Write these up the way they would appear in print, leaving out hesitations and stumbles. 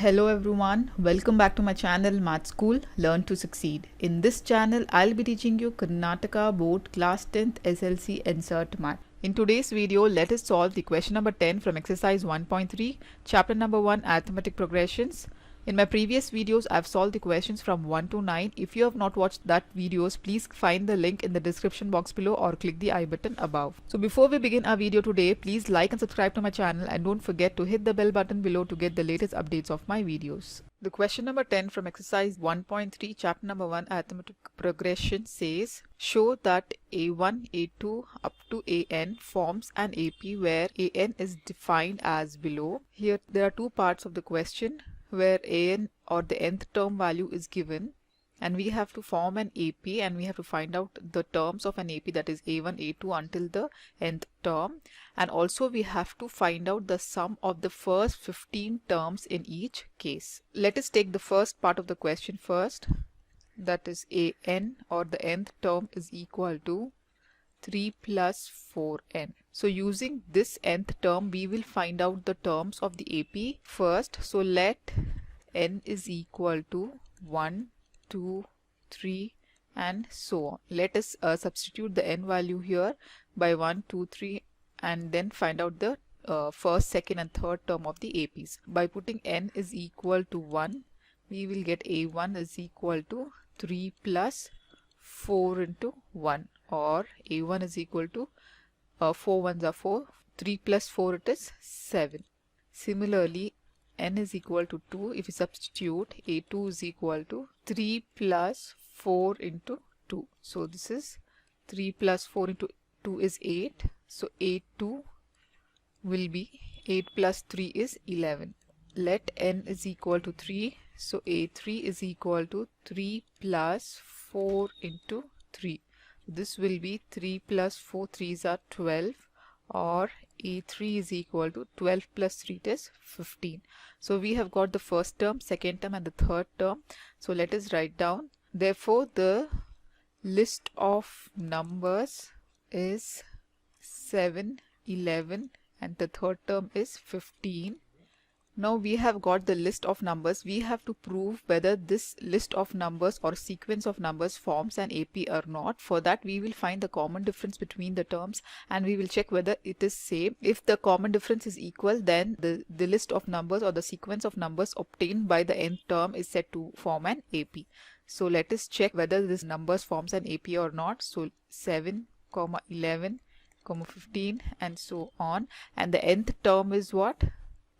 Hello everyone, welcome back to my channel Math School Learn to Succeed. In this channel, I'll be teaching you Karnataka Board Class 10th SLC Insert Math. In today's video, let us solve the question number 10 from exercise 1.3, chapter number 1 Arithmetic Progressions. In my previous videos, I've solved the questions from 1 to 9. If you have not watched that videos, please find the link in the description box below or click the I button above. So before we begin our video today, please like and subscribe to my channel and don't forget to hit the bell button below to get the latest updates of my videos. The question number 10 from exercise 1.3 chapter number 1 arithmetic progression says, show that A1, A2 up to AN forms an AP where AN is defined as below. Here there are two parts of the question where an or the nth term value is given and we have to form an AP and we have to find out the terms of an AP, that is A1, A2 until the nth term, and also we have to find out the sum of the first 15 terms in each case. Let us take the first part of the question first, that is AN or the nth term is equal to 3 plus 4n. So using this nth term, we will find out the terms of the AP first. So let n is equal to 1, 2, 3 and so on. Let us substitute the n value here by 1, 2, 3 and then find out the first, second and third term of the APs. By putting n is equal to 1, we will get A1 is equal to 3 plus 4 into 1, or A1 is equal to 4 ones are 4, 3 plus 4 it is 7. Similarly, n is equal to 2. If we substitute, A2 is equal to 3 plus 4 into 2. So this is 3 plus 4 into 2 is 8. So A2 will be 8 plus 3 is 11. Let n is equal to 3. So A3 is equal to 3 plus 4 into 3. This will be 3 plus 4, 3s are 12, or A3 is equal to 12 plus 3 is 15. So we have got the first term, second term and the third term. So let us write down. Therefore, the list of numbers is 7, 11 and the third term is 15. Now we have got the list of numbers. We have to prove whether this list of numbers or sequence of numbers forms an AP or not. For that, we will find the common difference between the terms and we will check whether it is same. If the common difference is equal, then the list of numbers or the sequence of numbers obtained by the nth term is said to form an AP. So let us check whether this numbers forms an AP or not. So 7, 11, 15 and so on. And the nth term is what?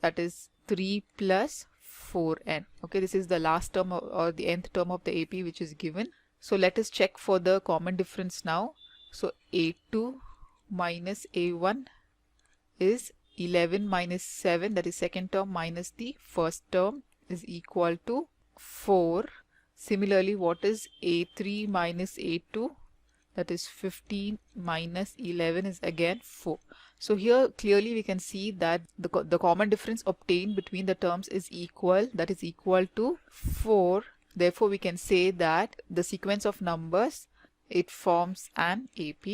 That is 3 plus 4n. Okay, this is the last term or the nth term of the AP which is given. So let us check for the common difference now. So A2 minus A1 is 11 minus 7, that is second term minus the first term, is equal to 4. Similarly, what is A3 minus A2? That is 15 minus 11 is again 4. So here clearly we can see that the common difference obtained between the terms is equal, that is equal to 4. Therefore we can say that the sequence of numbers, it forms an AP.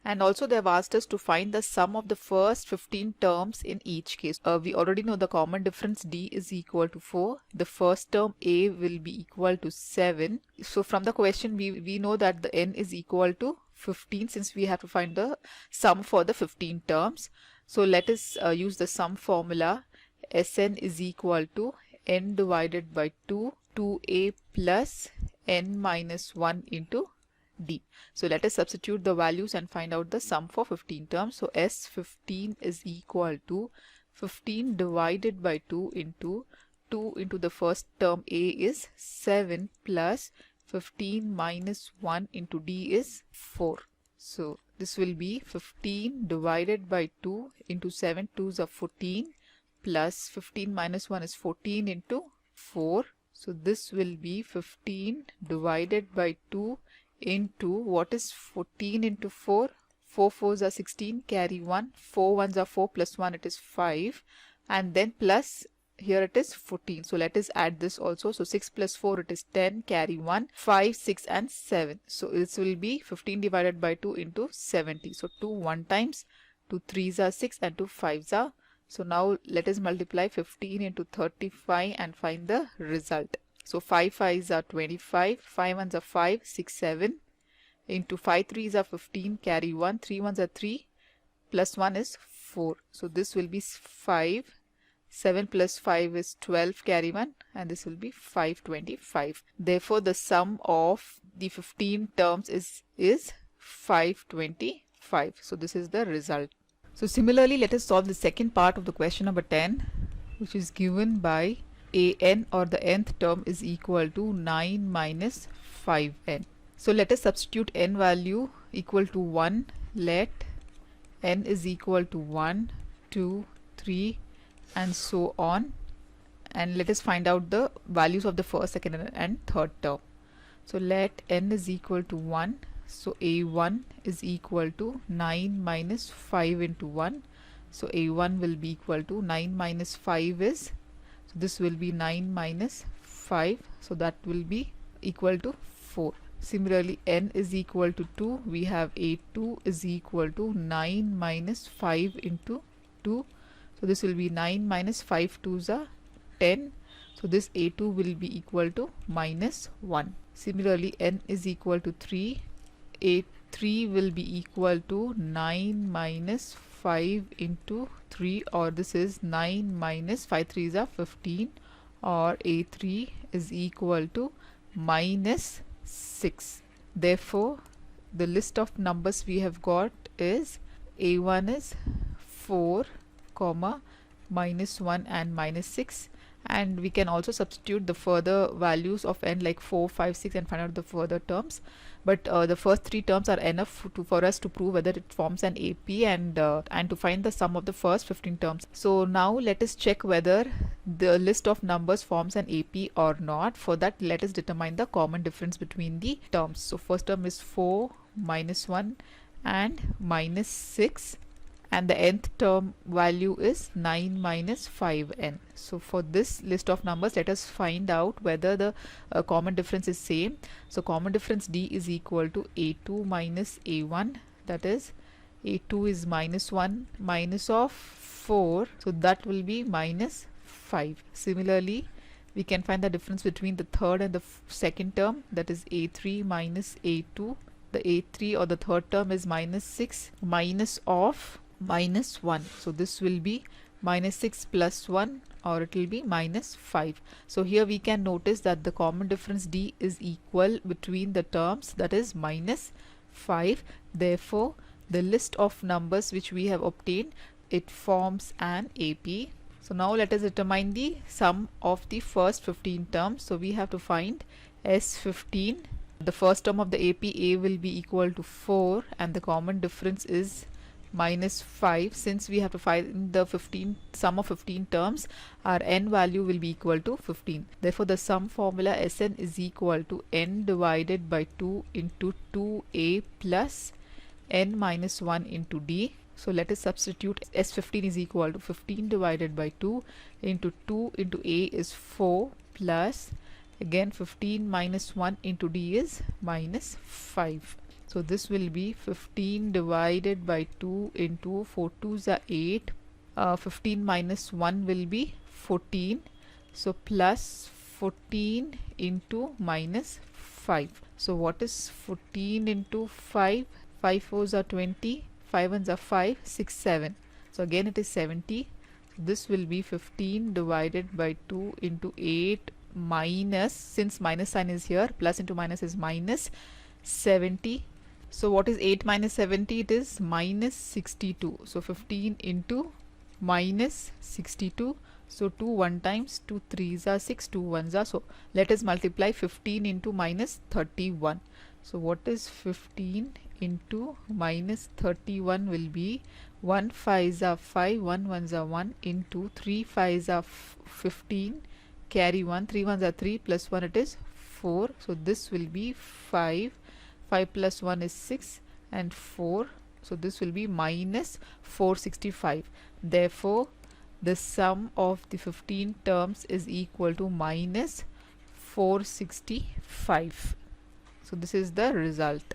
And also they have asked us to find the sum of the first 15 terms in each case. We already know the common difference D is equal to 4. The first term A will be equal to 7. So from the question we know that the n is equal to 15 since we have to find the sum for the 15 terms. So let us use the sum formula. Sn is equal to n divided by 2, 2a plus n minus 1 into D. So let us substitute the values and find out the sum for 15 terms. So S15 is equal to 15 divided by 2 into the first term A is 7 plus 15 minus 1 into D is 4. So this will be 15 divided by 2 into 7, 2s are 14 plus 15 minus 1 is 14 into 4. So this will be 15 divided by 2 into, what is 14 into 4? 4 4s are 16, carry 1, 4 1s are 4 plus 1 it is 5 and then plus here it is 14. So let us add this also. So 6 plus 4 it is 10, carry 1, 5, 6 and 7. So this will be 15 divided by 2 into 70. So 2 1 times, 2 3s are 6 and 2 5s are So now let us multiply 15 into 35 and find the result. So 5 5s are 25, 5 1s are 5, 6, 7 into 5 3s are 15, carry 1, 3 1s are 3, plus 1 is 4. So this will be 5, 7 plus 5 is 12, carry 1, and this will be 525. Therefore, the sum of the 15 terms is 525. So this is the result. So similarly, let us solve the second part of the question number 10, which is given by an, or the nth term, is equal to 9 minus 5n. So let us substitute n value equal to 1. Let n is equal to 1, 2, 3 and so on, and let us find out the values of the first, second and third term. So let n is equal to 1. So a1 is equal to 9 minus 5 into 1. So a1 will be equal to 9 minus 5 is, so this will be 9 minus 5. So that will be equal to 4. Similarly, n is equal to 2. We have a2 is equal to 9 minus 5 into 2. So this will be 9 minus 5 2s are 10. So this a2 will be equal to minus 1. Similarly, n is equal to 3. A3 will be equal to 9 minus 5 into 3, or this is 9 minus 5 3s are 15, or a3 is equal to minus 6. Therefore, the list of numbers we have got is a1 is 4, comma, minus 1 and minus 6, and we can also substitute the further values of n like 4, 5, 6 and find out the further terms. But the first three terms are enough for us to prove whether it forms an AP and to find the sum of the first 15 terms. So now let us check whether the list of numbers forms an AP or not. For that, let us determine the common difference between the terms. So first term is 4, minus 1 and minus 6, and the nth term value is 9 minus 5n. So for this list of numbers, let us find out whether the common difference is same. So common difference D is equal to a2 minus a1, that is a2 is minus 1 minus of 4, so that will be minus 5. Similarly, we can find the difference between the third and the second term, that is a3 minus a2. The a3 or the third term is minus 6 minus of minus 1. So this will be minus 6 plus 1, or it will be minus 5. So here we can notice that the common difference D is equal between the terms, that is minus 5. Therefore, the list of numbers which we have obtained, it forms an AP. So now let us determine the sum of the first 15 terms. So we have to find S15. The first term of the AP, A, will be equal to 4 and the common difference is minus 5. Since we have to find the sum of 15 terms, our n value will be equal to 15. Therefore, the sum formula Sn is equal to n divided by 2 into 2a plus n minus 1 into d. So let us substitute. S15 is equal to 15 divided by 2 into a is 4 plus again 15 minus 1 into d is minus 5. So this will be 15 divided by 2 into 4 2s are 8. 15 minus 1 will be 14. So plus 14 into minus 5. So what is 14 into 5? 5 4s are 20. 5 1s are 5. 6 7. So again it is 70. So this will be 15 divided by 2 into 8 minus, since minus sign is here, plus into minus is minus 70. So what is 8 minus 70? It is minus 62. So 15 into minus 62. So 2 1 times, 2 3s are 6, 2 1s are, so let us multiply 15 into minus 31. So what is 15 into minus 31 will be 1 5s are 5, 1 1s are 1 into 3 5s are 15, carry 1, 3 1s are 3 plus 1 it is 4. So this will be 5. 5 plus 1 is 6 and 4. So this will be minus 465. Therefore, the sum of the 15 terms is equal to minus 465. So this is the result.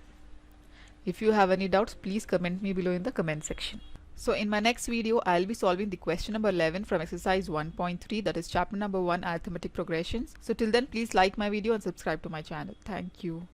If you have any doubts, please comment me below in the comment section. So in my next video, I'll be solving the question number 11 from exercise 1.3, that is chapter number 1, arithmetic progressions. So till then, please like my video and subscribe to my channel. Thank you.